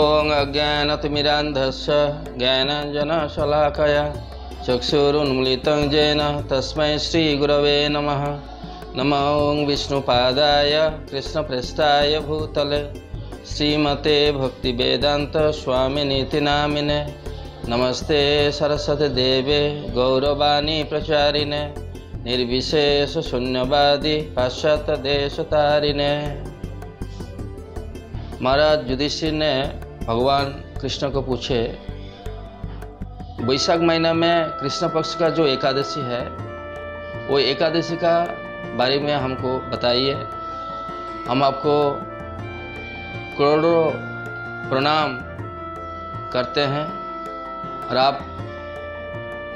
ॐ अज्ञानतिमिरान्धस्य ज्ञानाञ्जनशलाकया चक्षुरुन्मीलितं येन तस्मै श्रीगुरवे नमः। नमो ॐ विष्णुपादाय कृष्णप्रेष्ठाय भूतले श्रीमते भक्तिवेदान्त स्वामिनीति नामिने। नमस्ते सरस्वती देवे गौरवाणी प्रचारिणे निर्विशेष शून्यवादी पाश्चात्य देशतारिणे। महाराज युधिष्ठिर ने भगवान कृष्ण को पूछे, वैशाख महीना में कृष्ण पक्ष का जो एकादशी है वो एकादशी का बारे में हमको बताइए। हम आपको करोड़ों प्रणाम करते हैं और आप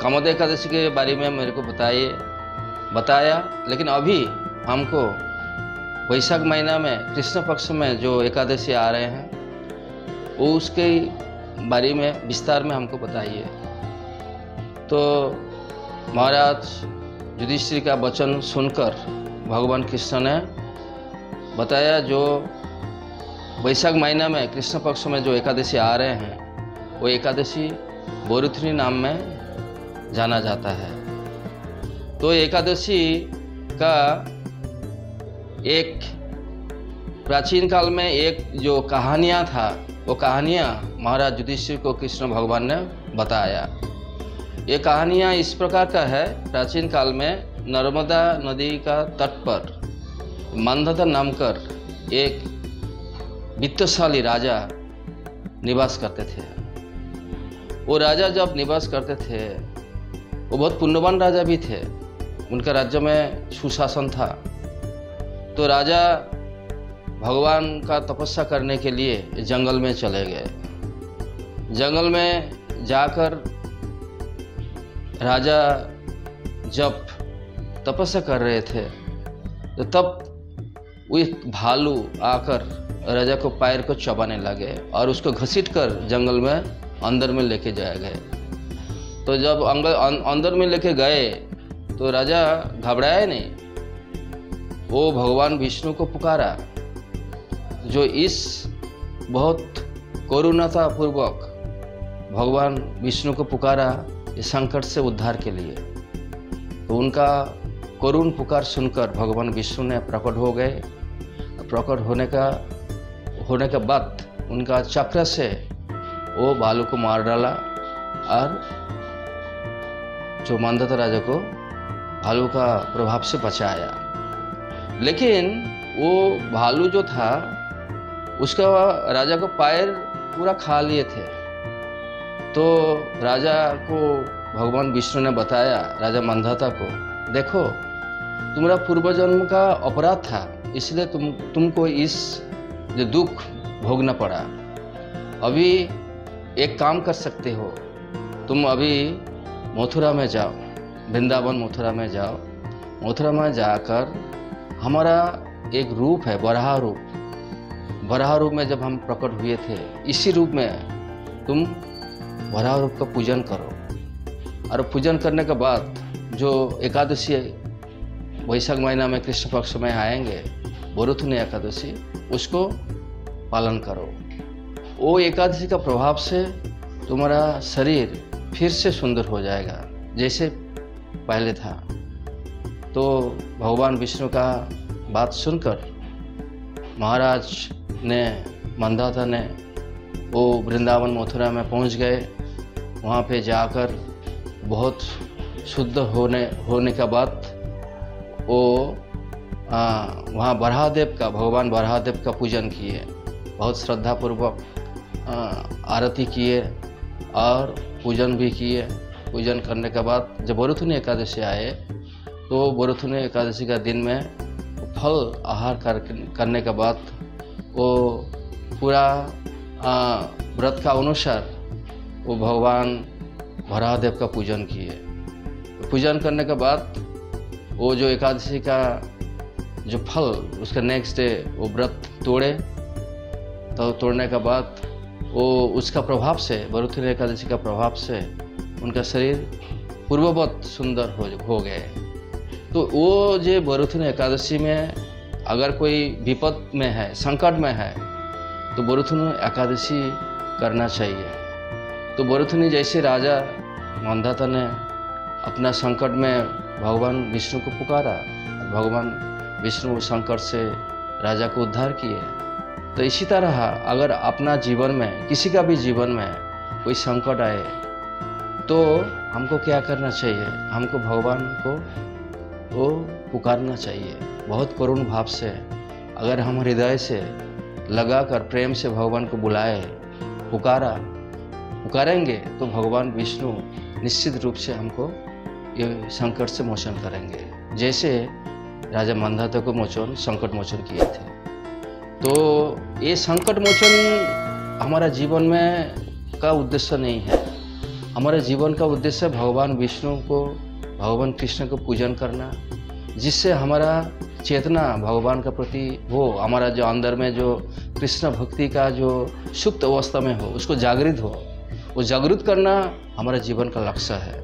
कामोद एकादशी के बारे में मेरे को बताया। लेकिन अभी हमको वैशाख महीना में कृष्ण पक्ष में जो एकादशी आ रहे हैं वो उसके बारे में विस्तार में हमको बताइए। तो महाराज युधिष्ठिर का वचन सुनकर भगवान कृष्ण ने बताया, जो वैशाख महीना में कृष्ण पक्ष में जो एकादशी आ रहे हैं वो एकादशी बोरुथनी नाम में जाना जाता है। तो एकादशी का एक प्राचीन काल में एक जो कहानियाँ था वो कहानियाँ महाराज युधिष्ठिर को कृष्ण भगवान ने बताया। ये कहानियाँ इस प्रकार का है, प्राचीन काल में नर्मदा नदी का तट पर मंदता नाम कर एक वित्तशाली राजा निवास करते थे। वो राजा जब निवास करते थे वो बहुत पुण्यवान राजा भी थे, उनका राज्य में सुशासन था। तो राजा भगवान का तपस्या करने के लिए जंगल में चले गए। जंगल में जाकर राजा जब तपस्या कर रहे थे तो तब वो एक भालू आकर राजा को पैर को चबाने लगे और उसको घसीटकर जंगल में अंदर में लेके जाए गए। तो जब अंदर में लेके गए तो राजा घबराया नहीं, वो भगवान विष्णु को पुकारा, जो इस बहुत करुणता पूर्वक भगवान विष्णु को पुकारा इस संकट से उद्धार के लिए। तो उनका करुण पुकार सुनकर भगवान विष्णु ने प्रकट हो गए। प्रकट होने के बाद उनका चक्र से वो भालू को मार डाला और जो मंदता राजा को भालू का प्रभाव से बचाया। लेकिन वो भालू जो था उसका राजा को पैर पूरा खा लिए थे। तो राजा को भगवान विष्णु ने बताया, राजा मंदता को, देखो तुम्हारा पूर्व जन्म का अपराध था, इसलिए तुमको इस जो दुख भोगना पड़ा। अभी एक काम कर सकते हो, तुम अभी मथुरा में जाओ, वृंदावन मथुरा में जाओ। मथुरा में जाकर हमारा एक रूप है वराह रूप, वराह रूप में जब हम प्रकट हुए थे इसी रूप में तुम वराह रूप का पूजन करो। और पूजन करने के बाद जो एकादशी वैशाख महीना में कृष्ण पक्ष में आएंगे बोरुथनी एकादशी, उसको पालन करो। वो एकादशी का प्रभाव से तुम्हारा शरीर फिर से सुंदर हो जाएगा जैसे पहले था। तो भगवान विष्णु का बात सुनकर महाराज ने मंदता ने वो वृंदावन मथुरा में पहुंच गए। वहाँ पे जाकर बहुत शुद्ध होने के बाद वो वहाँ बराहदेव का भगवान बराहदेव का पूजन किए, बहुत श्रद्धापूर्वक आरती किए और पूजन भी किए। पूजन करने के बाद जब बोरुथनी एकादशी आए तो बोरुथनी एकादशी का दिन में फल आहार करने के बाद वो पूरा व्रत का अनुसार वो भगवान बराहदेव का पूजन किए। पूजन करने के बाद वो जो एकादशी का जो फल उसका नेक्स्ट डे वो व्रत तोड़े। तो तोड़ने के बाद वो उसका प्रभाव से बोरुथनी एकादशी का प्रभाव से उनका शरीर पूर्ववत सुंदर हो गए। तो वो जो बोरुथनी एकादशी में अगर कोई विपद में है, संकट में है, तो बोरुथुनी एकादशी करना चाहिए। तो बोरुथुनी जैसे राजा मांधाता ने अपना संकट में भगवान विष्णु को पुकारा, भगवान विष्णु संकट से राजा को उद्धार किए। तो इसी तरह अगर अपना जीवन में, किसी का भी जीवन में कोई संकट आए तो हमको क्या करना चाहिए? हमको भगवान को वो पुकारना चाहिए बहुत करुण भाव से। अगर हम हृदय से लगाकर प्रेम से भगवान को बुलाए, पुकारेंगे तो भगवान विष्णु निश्चित रूप से हमको ये संकट से मोचन करेंगे, जैसे राजा मांधाता को संकट मोचन किए थे। तो ये संकट मोचन हमारा जीवन में का उद्देश्य नहीं है। हमारे जीवन का उद्देश्य भगवान विष्णु को, भगवान कृष्ण को पूजन करना, जिससे हमारा चेतना भगवान का प्रति हो, हमारा जो अंदर में जो कृष्ण भक्ति का जो सुप्त अवस्था में हो उसको जागृत हो, वो जागृत करना हमारा जीवन का लक्ष्य है।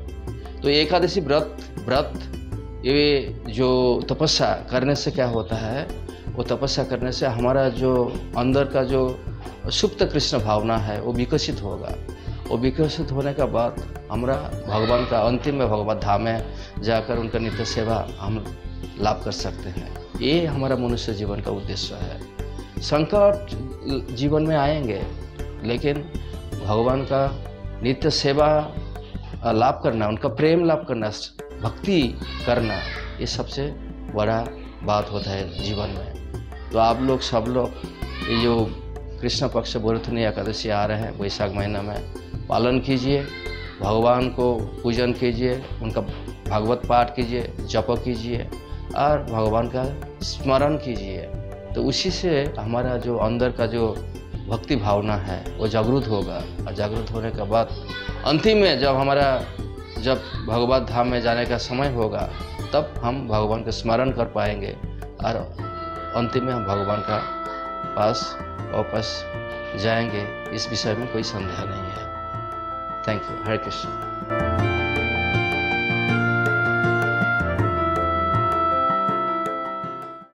तो एकादशी व्रत ये जो तपस्या करने से क्या होता है, वो तपस्या करने से हमारा जो अंदर का जो सुप्त कृष्ण भावना है वो विकसित होगा। वो विकसित होने के बाद हमारा भगवान का अंतिम में भगवत धाम में जाकर उनका नित्य सेवा हम लाभ कर सकते हैं। ये हमारा मनुष्य जीवन का उद्देश्य है। संकट जीवन में आएंगे, लेकिन भगवान का नित्य सेवा लाभ करना, उनका प्रेम लाभ करना, भक्ति करना, ये सबसे बड़ा बात होता है जीवन में। तो आप लोग सब लोग ये जो कृष्ण पक्ष बोरुथुनी एकादशी आ रहे हैं वैशाख महीना में, पालन कीजिए, भगवान को पूजन कीजिए, उनका भागवत पाठ कीजिए, जप कीजिए और भगवान का स्मरण कीजिए। तो उसी से हमारा जो अंदर का जो भक्ति भावना है वो जागृत होगा, और जागृत होने के बाद अंतिम में जब भगवत धाम में जाने का समय होगा तब हम भगवान का स्मरण कर पाएंगे और अंतिम में हम भगवान का पास वापस जाएंगे। इस विषय में कोई संदेह नहीं है। Thank you. हरे कृष्ण।